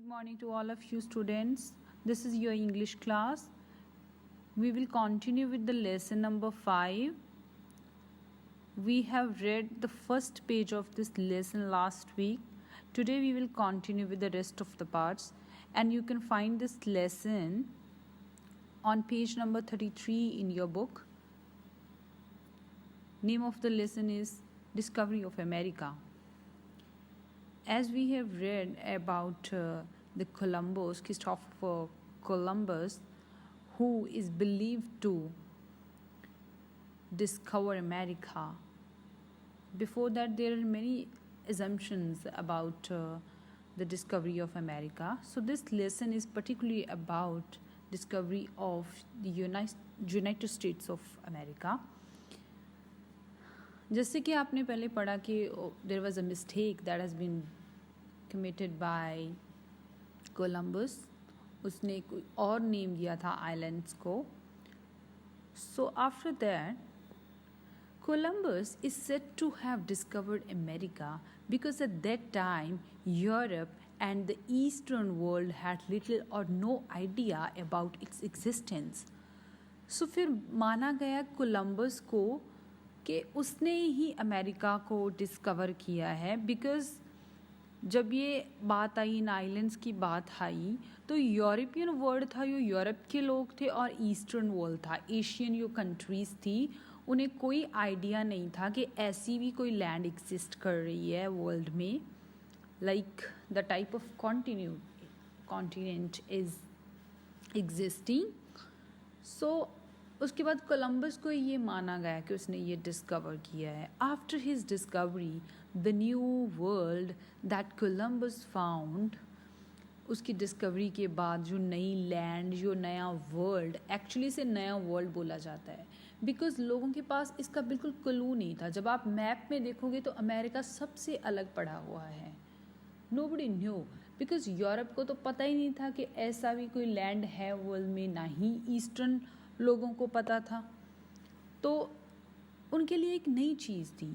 Good morning to all of you students. This is your English class. We will continue with the lesson number 5. We have read the first page of this lesson last week. Today we will continue with the rest of the parts, and you can find this lesson on page number 33 in your book. Name of the lesson is Discovery of America. As we have read about the Columbus, Christopher Columbus, who is believed to discover America. Before that, there are many assumptions about the discovery of America. So this lesson is particularly about discovery of the United States of America. जैसे कि आपने पहले पढ़ा कि there was a mistake that has been committed by Columbus. उसने कोई और name दिया था आइलैंड्स को. So after that Columbus is said to have discovered America because at that time Europe and the eastern world had little or no idea about its existence. So फिर माना गया Columbus को कि उसने ही America को discover किया है, because जब ये बात आई, इन आइलैंड्स की बात आई, तो यूरोपियन वर्ल्ड था, जो यूरोप के लोग थे, और ईस्टर्न वर्ल्ड था, एशियन जो कंट्रीज़ थी, उन्हें कोई आइडिया नहीं था कि ऐसी भी कोई लैंड एग्जिस्ट कर रही है वर्ल्ड में, like the type of continent is existing. So उसके बाद कोलंबस को ये माना गया कि उसने ये डिस्कवर किया है. After his discovery the new world that Columbus found, उसकी डिस्कवरी के बाद जो नई लैंड, जो नया वर्ल्ड, एक्चुअली से नया वर्ल्ड बोला जाता है बिकॉज लोगों के पास इसका बिल्कुल क्लू नहीं था. जब आप मैप में देखोगे तो अमेरिका सबसे अलग पड़ा हुआ है. नोबडी न्यू, बिकॉज यूरोप को तो पता ही नहीं था कि ऐसा भी कोई लैंड है वर्ल्ड में, ना ही ईस्टर्न लोगों को पता था. तो उनके लिए एक नई चीज़ थी.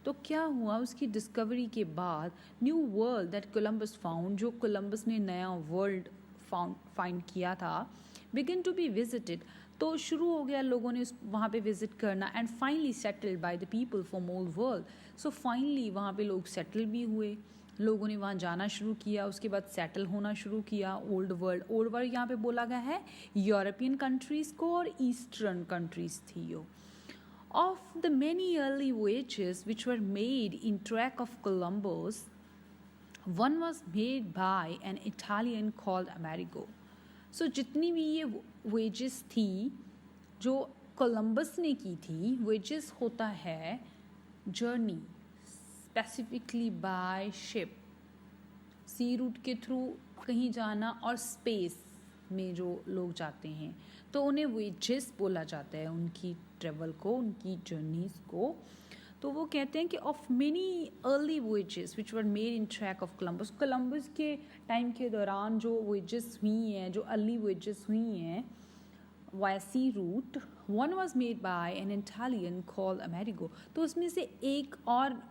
तो क्या हुआ, उसकी डिस्कवरी के बाद new world that Columbus found, जो कोलंबस ने नया वर्ल्ड फाइंड किया था, बिगिन टू बी विजिटेड. तो शुरू हो गया लोगों ने वहाँ पे विजिट करना, and finally settled by the people from all world. So finally वहाँ पे लोग सेटल भी हुए, लोगों ने वहाँ जाना शुरू किया, उसके बाद सेटल होना शुरू किया. ओल्ड वर्ल्ड यहाँ पे बोला गया है यूरोपियन कंट्रीज़ को और ईस्टर्न कंट्रीज़ थी यो. Of the many early voyages which were made in track of Columbus, one was made by an Italian called Amerigo. So जितनी भी ये voyages थी जो कोलंबस ने की थी, voyages होता है journey, specifically by ship, sea route के थ्रू कहीं जाना, और स्पेस में जो लोग जाते हैं तो उन्हें वेजेस बोला जाता है, उनकी ट्रेवल को, उनकी जर्नीज को. तो वो कहते हैं कि of many early wages which were made in track of Columbus, Columbus के टाइम के दौरान जो वेजेस हुई हैं, जो अर्ली वेजेस हुई हैं via sea route, one was made by an Italian called Amerigo. तो उसमें से एक और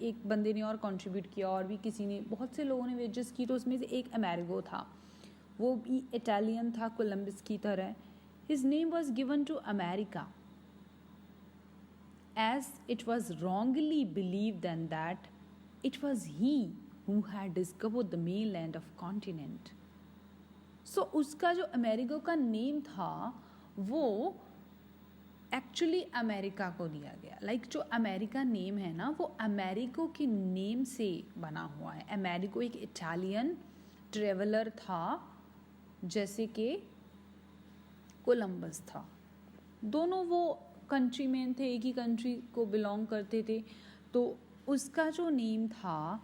एक बंदे ने और कंट्रीब्यूट किया, और भी किसी ने, बहुत से लोगों ने वेजेस की, तो उसमें से एक अमेरिगो था, वो भी इटालियन था कोलंबस की तरह. His name was given to America as it was wrongly believe than that it was he who had discovered the main land of continent. So उसका जो अमेरिगो का नेम था वो एक्चुअली अमेरिका को दिया गया. जो अमेरिका नेम है ना, वो अमेरिको के नेम से बना हुआ है. अमेरिको एक इटालियन ट्रेवलर था, जैसे कि कोलंबस था. दोनों वो कंट्री मैन थे, एक ही कंट्री को बिलोंग करते थे. तो उसका जो नेम था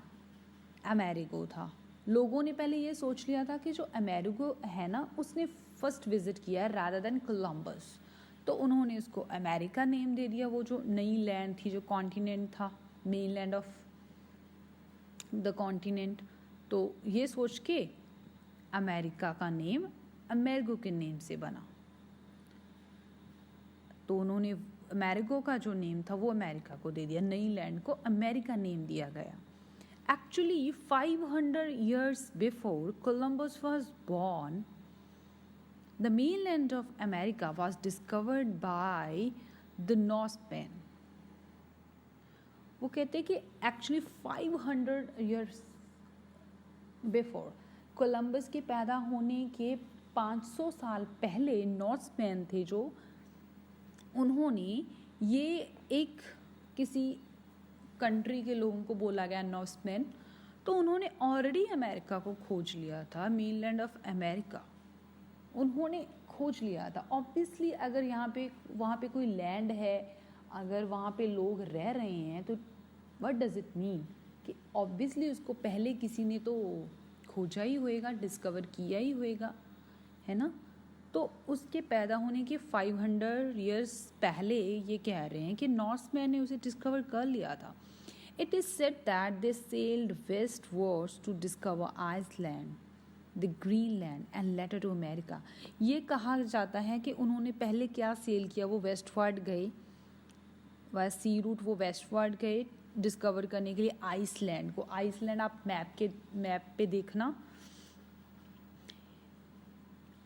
अमेरिगो था. लोगों ने पहले ये सोच लिया था कि जो अमेरिगो है ना, उसने फर्स्ट विजिट किया है रादर देन कोलंबस, तो उन्होंने उसको अमेरिका नेम दे दिया. वो जो नई लैंड थी, जो कॉन्टिनेंट था, main land of the continent, तो ये सोच के अमेरिका का नेम अमेरिगो के नेम से बना. तो उन्होंने अमेरिगो का जो नेम था वो अमेरिका को दे दिया, नई लैंड को अमेरिका नेम दिया गया. Actually, 500 years before Columbus was born, the mainland of America was discovered by the Norsemen. वो कहते हैं कि एक्चुअली 500 ईयर्स बिफोर कोलंबस के पैदा होने के 500 साल पहले नॉर्समैन थे जो उन्होंने ये एक किसी कंट्री के लोगों को बोला गया नॉर्समैन, तो उन्होंने ऑलरेडी अमेरिका को खोज लिया था, मेनलैंड ऑफ अमेरिका उन्होंने खोज लिया था. ऑब्वियसली अगर वहाँ पे कोई लैंड है, अगर वहाँ पे लोग रह रहे हैं, तो व्हाट डज इट मीन कि ऑब्वियसली उसको पहले किसी ने तो खोजा ही होएगा, डिस्कवर किया ही होएगा, है ना. तो उसके पैदा होने के 500 ईयर्स पहले ये कह रहे हैं कि नॉर्समैन ने उसे डिस्कवर कर लिया था. It is said that they sailed westwards to discover Iceland, the Greenland and later to America. ये कहा जाता है कि उन्होंने पहले क्या सेल किया, वो वेस्टवर्ड गए, वह सी रूट वो वेस्टवर्ड गए डिस्कवर करने के लिए आइसलैंड को. आइसलैंड आप मैप पे देखना,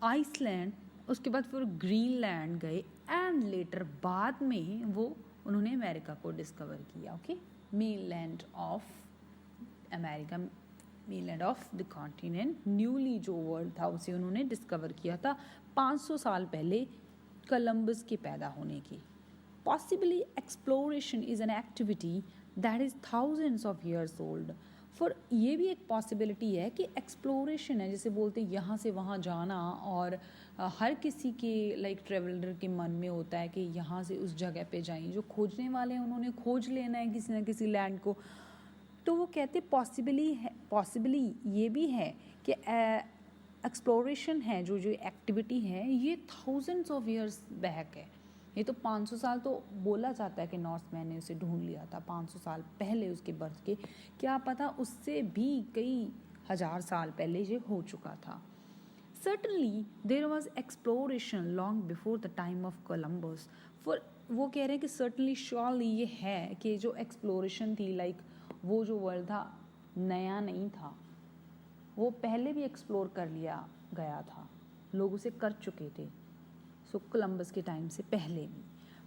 आइसलैंड, उसके बाद फिर ग्रीनलैंड गए एंड लेटर बाद में वो उन्होंने अमेरिका को डिस्कवर किया. Okay, mainland of America, mainland of the continent, newly जो वर्ल्ड था उसे उन्होंने डिस्कवर किया था 500 साल पहले कोलंबस के पैदा होने की. Possibly exploration is an activity that is thousands of years old. For ये भी एक possibility है कि exploration है, जैसे बोलते हैं यहाँ से वहाँ जाना, और हर किसी के like traveler के मन में होता है कि यहाँ से उस जगह पे जाएं. जो खोजने वाले हैं उन्होंने खोज लेना है किसी न किसी लैंड को, तो वो कहते possibly ये भी है कि एक्सप्लोरेशन है, जो एक्टिविटी है ये thousands of years बैक है. ये तो 500 साल तो बोला जाता है कि नॉर्समैन ने उसे ढूंढ लिया था 500 साल पहले उसके बर्थ के, क्या पता उससे भी कई हज़ार साल पहले ये हो चुका था. Certainly there was exploration long before the time of Columbus. For वो कह रहे हैं कि सर्टनली श्योरली ये है कि जो एक्सप्लोरेशन थी, लाइक वो जो वर्ल्ड था नया नहीं था, वो पहले भी एक्सप्लोर कर लिया गया था, लोग उसे कर चुके थे. सो कोलंबस के टाइम से पहले भी.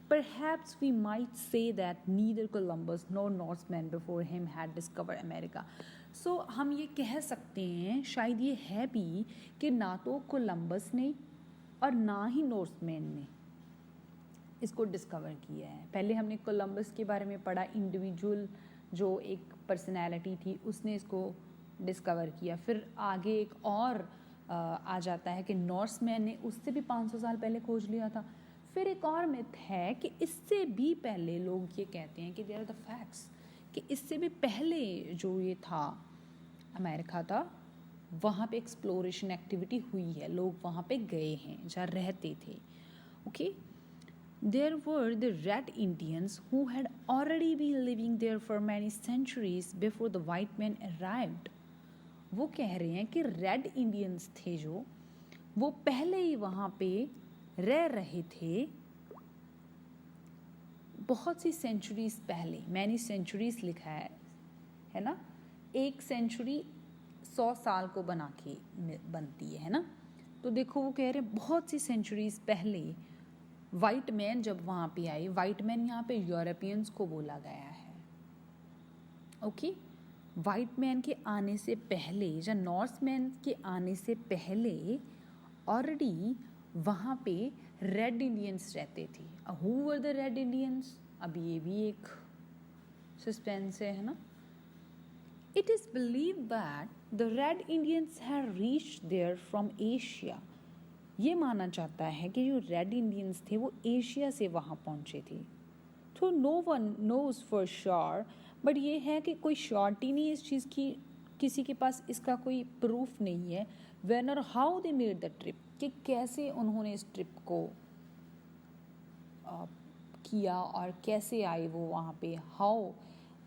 Perhaps we might say that neither Columbus nor Norsemen before him had discovered America. So हम ये कह सकते हैं, शायद ये है भी कि ना तो कोलंबस ने और ना ही नॉर्समैन ने इसको डिस्कवर किया है. पहले हमने कोलंबस के बारे में पढ़ा, इंडिविजुअल जो एक पर्सनैलिटी थी उसने इसको डिस्कवर किया. फिर आगे एक और आ जाता है कि नॉर्समैन ने उससे भी 500 साल पहले खोज लिया था. फिर एक और मिथ है कि इससे भी पहले लोग ये कहते हैं कि देयर आर द फैक्ट्स कि इससे भी पहले जो ये था अमेरिका था, वहाँ पे एक्सप्लोरेशन एक्टिविटी हुई है, लोग वहाँ पे गए हैं जहाँ रहते थे. Okay, there were the red Indians who had already been living there for many centuries before the white man arrived. वो कह रहे हैं कि रेड इंडियंस थे जो वो पहले ही वहाँ पे रह रहे थे बहुत सी सेंचुरीज पहले. मैनी सेंचुरीज लिखा है ना, एक सेंचुरी 100 साल को बना के बनती है ना. तो देखो वो कह रहे हैं बहुत सी सेंचुरीज पहले वाइट मैन जब वहाँ पे आए, वाइट मैन यहाँ पे यूरोपियंस को बोला गया है. ओके, वाइट मैन के आने से पहले या नॉर्समैन के आने से पहले ऑलरेडी वहाँ पे रेड इंडियंस रहते थे. Who were the red Indians, अभी ये भी एक सस्पेंस है ना. It is believe that the red Indians have reached there from Asia. ये माना जाता है कि जो रेड इंडियंस थे वो एशिया से वहाँ पहुँचे थे. तो no one knows for sure, but ये है कि कोई श्योरिटी नहीं इस चीज़ की, किसी के पास इसका कोई प्रूफ नहीं है. व्हेन और how they made the trip, कि कैसे उन्होंने इस ट्रिप को किया और कैसे आए वो वहाँ पे. How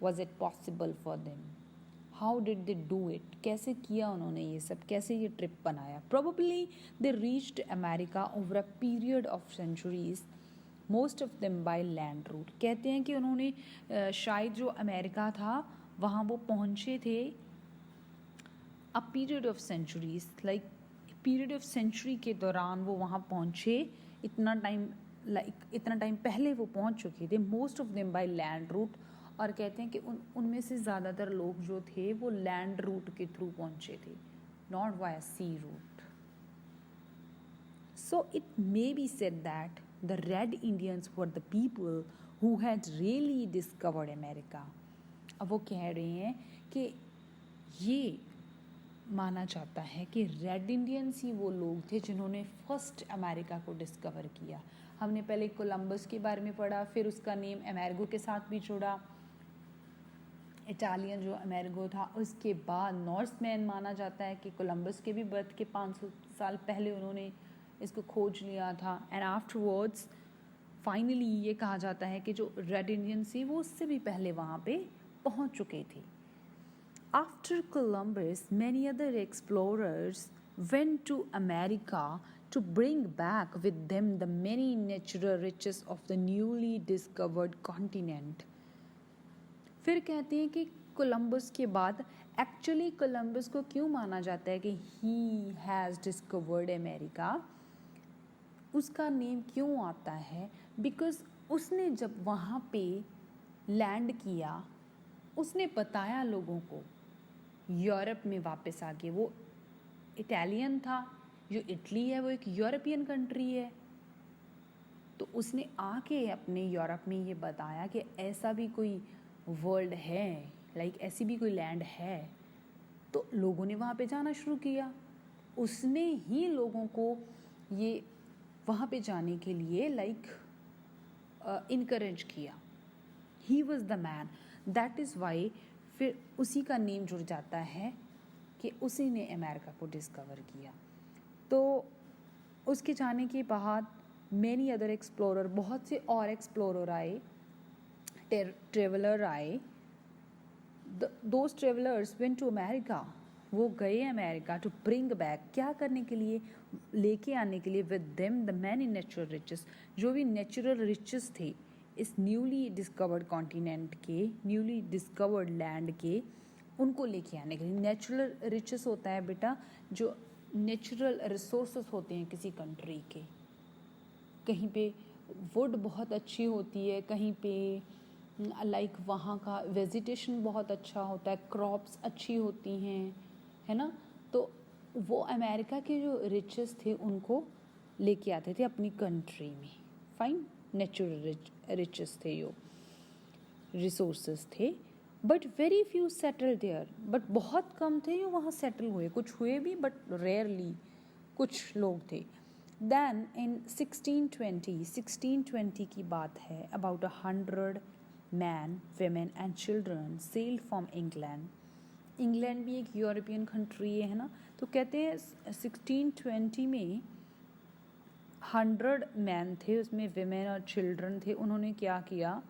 was it possible for them, how did they do it, कैसे किया उन्होंने ये सब, कैसे ये ट्रिप बनाया. Probably they reached America over a period of centuries, most of them by land route. कहते हैं कि उन्होंने शायद जो अमेरिका था वहाँ वो पहुँचे थे a period of centuries, like period of century के दौरान वो वहाँ पहुँचे, इतना टाइम पहले वो पहुँच चुके थे, most of them by land root. और कहते हैं कि उनमें से ज़्यादातर लोग जो थे वो लैंड रूट के थ्रू पहुँचे थे, not via sea route. So it may be said that the red Indians were the people who had really discovered America. अब वो कह रहे हैं कि ये माना जाता है कि रेड इंडियंस ही वो लोग थे जिन्होंने फर्स्ट अमेरिका को डिस्कवर किया। हमने पहले कोलंबस के बारे में पढ़ा, फिर उसका नेम अमेरिगो के साथ भी जुड़ा, इटालियन जो अमेरिगो था। उसके बाद नॉर्थमैन माना जाता है कि कोलंबस के भी बर्थ के 500 साल पहले उन्होंने इसको खोज लिया था। एंड आफ्टरवर्ड्स फाइनली ये कहा जाता है कि जो रेड इंडियंस थी वो उससे भी पहले वहाँ पे पहुँच चुके थे। After Columbus, many other explorers went to America to bring back with them the many natural riches of the newly discovered continent. फिर कहते हैं कि कोलंबस के बाद, एक्चुअली कोलंबस को क्यों माना जाता है कि ही हैज़ डिस्कवर्ड अमेरिका, उसका नेम क्यों आता है? बिकॉज उसने जब वहाँ पे लैंड किया, उसने बताया लोगों को, यूरोप में वापस आके, वो इटालियन था, जो इटली है वो एक यूरोपियन कंट्री है, तो उसने आके अपने यूरोप में ये बताया कि ऐसा भी कोई वर्ल्ड है, लाइक ऐसी भी कोई लैंड है। तो लोगों ने वहाँ पे जाना शुरू किया, उसने ही लोगों को ये वहाँ पे जाने के लिए इनकरेज किया। He was the man, that is why फिर उसी का नेम जुड़ जाता है कि उसी ने अमेरिका को डिस्कवर किया। तो उसके जाने के बाद मैनी अदर एक्सप्लोरर, बहुत से और एक्सप्लोरर आए, ट्रेवलर आए। Those travellers went to America, वो गए अमेरिका टू ब्रिंग बैक, क्या करने के लिए? लेके आने के लिए with them the many natural riches, जो भी नेचुरल रिचेस थे इस न्यूली डिस्कवर्ड कॉन्टिनेंट के, न्यूली डिस्कवर्ड लैंड के, उनको लेके आने के लिए। नेचुरल रिचेस होता है बेटा जो नेचुरल रिसोर्सेस होते हैं किसी कंट्री के। कहीं पे वुड बहुत अच्छी होती है, कहीं पे लाइक वहाँ का वेजिटेशन बहुत अच्छा होता है, क्रॉप्स अच्छी होती हैं, है ना। तो वो अमेरिका के जो रिचेस थे उनको लेके आते थे अपनी कंट्री में। फाइन, नेचुरल रिचेस थे, यो रिसोर्सेस थे। But very few settle there, but बहुत कम थे जो वहाँ सेटल हुए। कुछ हुए भी बट रेयरली कुछ लोग थे। देन इन 1620 की बात है, about 100 man, women and children sailed from England. England भी एक यूरोपियन कंट्री है ना, तो कहते हैं 1620 में 100 मैन थे, उसमें वेमेन और चिल्ड्रन थे। उन्होंने क्या किया?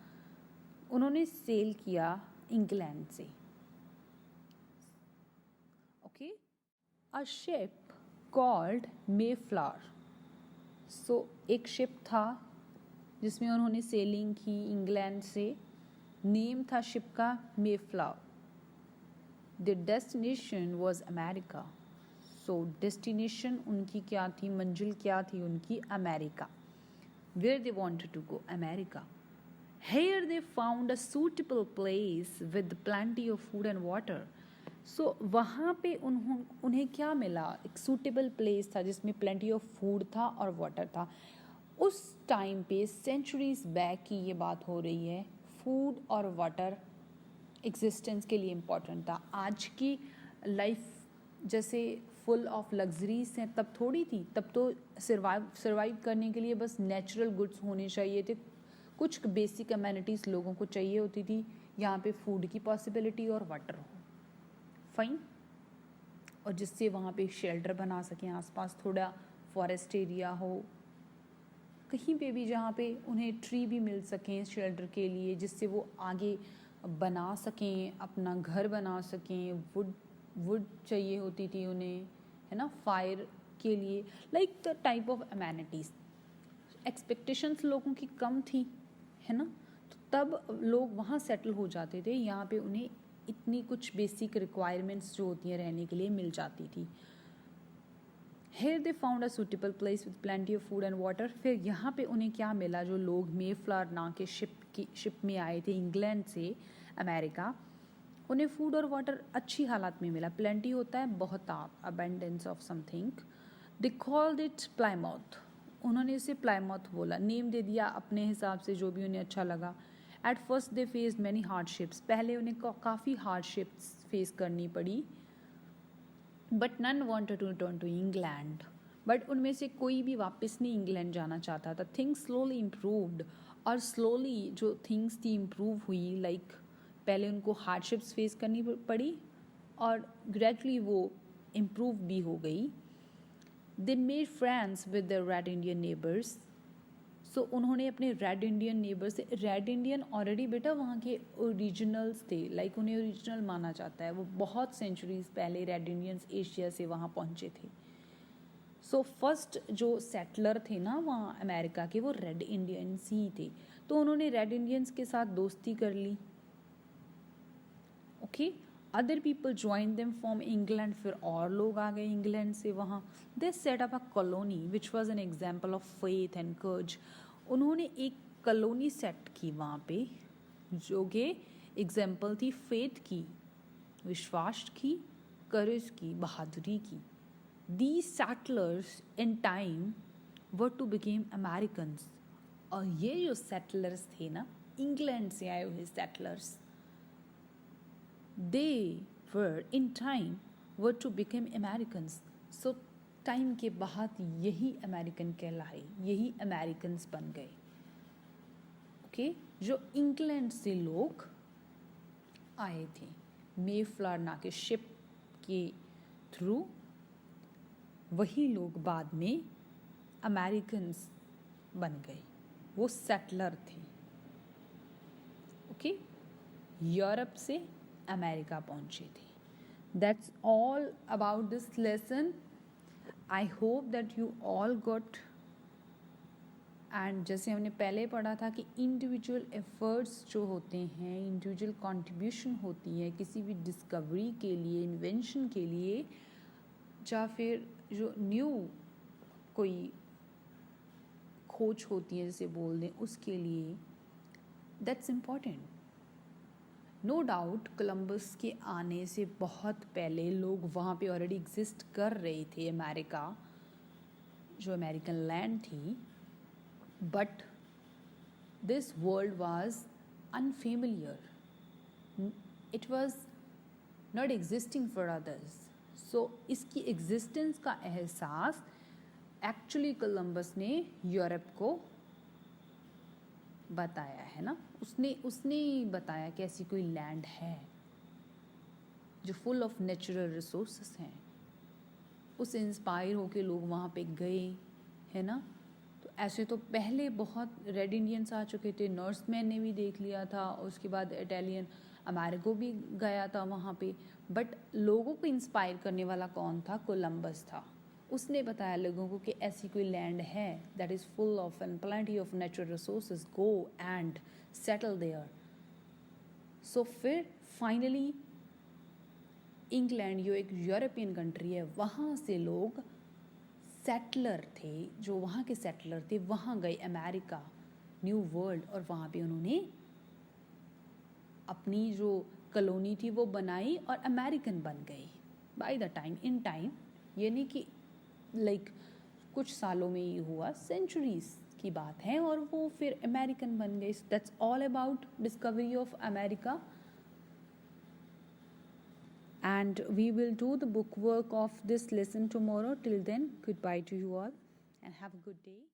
उन्होंने सेल किया इंग्लैंड से। Okay, a ship called Mayflower. So एक शिप था जिसमें उन्होंने सेलिंग की इंग्लैंड से। नेम था शिप का Mayflower. The destination was America. So destination उनकी क्या थी, मंजिल क्या थी उनकी? America. Where they wanted to go? America. Here they found a suitable place with plenty of food and water. So वहाँ पे उन्हें क्या मिला? एक suitable place था जिसमें plenty of food था और water था। उस टाइम पे centuries back की ये बात हो रही है, food और water existence के लिए important था। आज की life जैसे full of luxuries हैं तब थोड़ी थी। तब तो survive करने के लिए बस natural goods होने चाहिए थे, कुछ बेसिक अमेनिटीज़ लोगों को चाहिए होती थी। यहाँ पे फूड की पॉसिबिलिटी और वाटर हो, फाइन, और जिससे वहाँ पे शेल्टर बना सकें, आसपास थोड़ा फॉरेस्ट एरिया हो, कहीं पे भी जहाँ पे उन्हें ट्री भी मिल सकें शेल्टर के लिए, जिससे वो आगे बना सकें, अपना घर बना सकें। वुड चाहिए होती थी उन्हें, है ना, फायर के लिए, like the type of amenities. Expectations लोगों की कम थी, है ना, तो तब लोग वहाँ सेटल हो जाते थे। यहाँ पे उन्हें इतनी कुछ बेसिक रिक्वायरमेंट्स जो होती हैं रहने के लिए मिल जाती थी. Here they found a suitable place with plenty of food and water. फिर यहाँ पे उन्हें क्या मिला, जो लोग मेफ्लावर नाम के शिप में आए थे इंग्लैंड से अमेरिका, उन्हें फूड और वाटर अच्छी हालत में मिला. प्लेंटी होता है बहुत, abundance of something. They called it Plymouth. उन्होंने इसे प्लाईमाउथ बोला, नेम दे दिया अपने हिसाब से जो भी उन्हें अच्छा लगा. At first they faced many hardships. पहले उन्हें काफ़ी हार्डशिप्स फेस करनी पड़ी. But none wanted to return to England. But उनमें से कोई भी वापस नहीं इंग्लैंड जाना चाहता था. Things slowly improved. और स्लोली जो थिंग्स थी इम्प्रूव हुई. लाइक पहले उनको हार्डशिप्स फेस करनी पड़ी और ग्रेजुअली वो इम्प्रूव भी हो गई. They made friends with the red Indian neighbours. So उन्होंने अपने रेड इंडियन नेबर्स से, रेड इंडियन ऑलरेडी बेटा वहाँ के ओरिजिनल्स थे, लाइक उन्हें ओरिजिनल माना जाता है. वो बहुत सेंचुरीज पहले रेड इंडियंस एशिया से वहाँ पहुँचे थे. सो फर्स्ट जो सेटलर थे ना वहाँ अमेरिका के, वो रेड इंडियंस ही थे. तो उन्होंने रेड इंडियंस के साथ दोस्ती कर ली. Okay, other people join them from England. फिर और लोग आ गए इंग्लैंड से वहाँ. They set up a colony which was an example of faith and courage. उन्होंने एक कॉलोनी सेट की वहाँ पे जो कि एग्जाम्पल थी फेथ की, विश्वास की, करेज की, बहादुरी की. These settlers in time were to become Americans. और ये जो settlers थे ना, इंग्लैंड से आए हुए settlers, they were in time were to become Americans. So time के बाद यही अमेरिकन कहलाए, यही अमेरिकन्स बन गए. ओके, जो इंग्लैंड से लोग आए थे मेफ्लावर ना के शिप के थ्रू, वही लोग बाद में अमेरिकन्स बन गए. वो सेटलर थे. ओके, यूरोप से अमेरिका पहुंचे थे. That's all about this lesson. I hope that you all got. And जैसे हमने पहले पढ़ा था कि इंडिविजुअल एफर्ट्स जो होते हैं, इंडिविजुअल कंट्रीब्यूशन होती है किसी भी डिस्कवरी के लिए, इन्वेंशन के लिए, या फिर जो न्यू कोई खोज होती है जैसे बोल दें उसके लिए, that's important. No doubt Columbus के आने से बहुत पहले लोग वहाँ पे ऑलरेडी एग्जिस्ट कर रहे थे, अमेरिका जो अमेरिकन लैंड थी. But this world was unfamiliar. It was not existing for others. So इसकी एग्जिस्टेंस का एहसास एक्चुअली कोलंबस ने यूरोप को बताया है ना. उसने ही बताया कि ऐसी कोई लैंड है जो फुल ऑफ नेचुरल रिसोर्सेस हैं. उससे इंस्पायर होके लोग वहाँ पे गए, है ना. तो ऐसे तो पहले बहुत रेड इंडियंस आ चुके थे. नॉर्समैन ने भी देख लिया था, उसके बाद इटालियन अमेरिको भी गया था वहाँ पे. बट लोगों को इंस्पायर करने वाला कौन था? कोलंबस था. उसने बताया लोगों को कि ऐसी कोई लैंड है that is full of and plenty of natural resources, go and settle there. So फिर फाइनली इंग्लैंड जो एक यूरोपियन कंट्री है, वहाँ से लोग सेटलर थे, जो वहाँ के सेटलर थे वहाँ गए अमेरिका, न्यू वर्ल्ड, और वहाँ पे उन्होंने अपनी जो कॉलोनी थी वो बनाई और अमेरिकन बन गए by the time. In time ये नहीं कि लाइक कुछ सालों में ये हुआ, सेंचुरीज की बात है, और वो फिर अमेरिकन बन गए. That's all about discovery of America. And we will do the book work of this lesson tomorrow. Till then, goodbye to you all and have a good day.